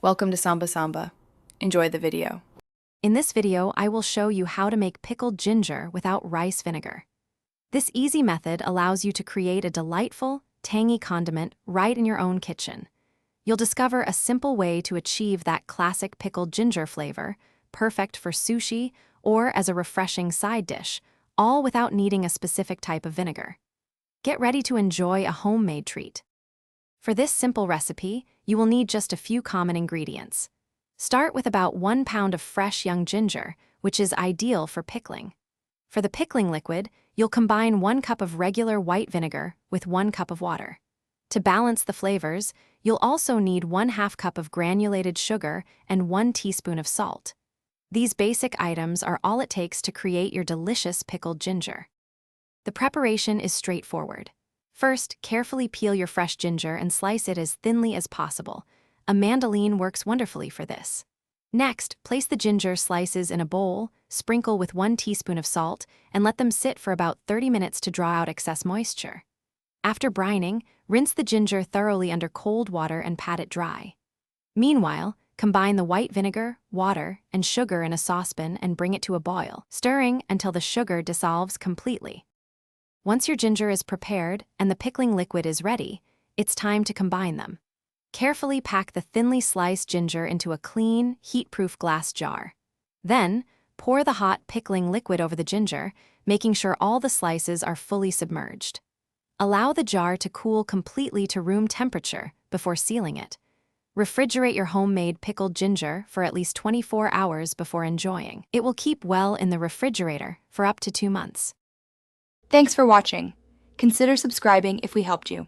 Welcome to Samba Samba. Enjoy the video. In this video, I will show you how to make pickled ginger without rice vinegar. This easy method allows you to create a delightful, tangy condiment right in your own kitchen. You'll discover a simple way to achieve that classic pickled ginger flavor, perfect for sushi or as a refreshing side dish, all without needing a specific type of vinegar. Get ready to enjoy a homemade treat. For this simple recipe, you will need just a few common ingredients. Start with about 1 pound of fresh young ginger, which is ideal for pickling. For the pickling liquid, you'll combine 1 cup of regular white vinegar with 1 cup of water. To balance the flavors, you'll also need 1/2 cup of granulated sugar and 1 teaspoon of salt. These basic items are all it takes to create your delicious pickled ginger. The preparation is straightforward. First, carefully peel your fresh ginger and slice it as thinly as possible. A mandoline works wonderfully for this. Next, place the ginger slices in a bowl, sprinkle with 1 teaspoon of salt, and let them sit for about 30 minutes to draw out excess moisture. After brining, rinse the ginger thoroughly under cold water and pat it dry. Meanwhile, combine the white vinegar, water, and sugar in a saucepan and bring it to a boil, stirring until the sugar dissolves completely. Once your ginger is prepared and the pickling liquid is ready, it's time to combine them. Carefully pack the thinly sliced ginger into a clean, heat-proof glass jar. Then, pour the hot pickling liquid over the ginger, making sure all the slices are fully submerged. Allow the jar to cool completely to room temperature before sealing it. Refrigerate your homemade pickled ginger for at least 24 hours before enjoying. It will keep well in the refrigerator for up to 2 months. Thanks for watching. Consider subscribing if we helped you.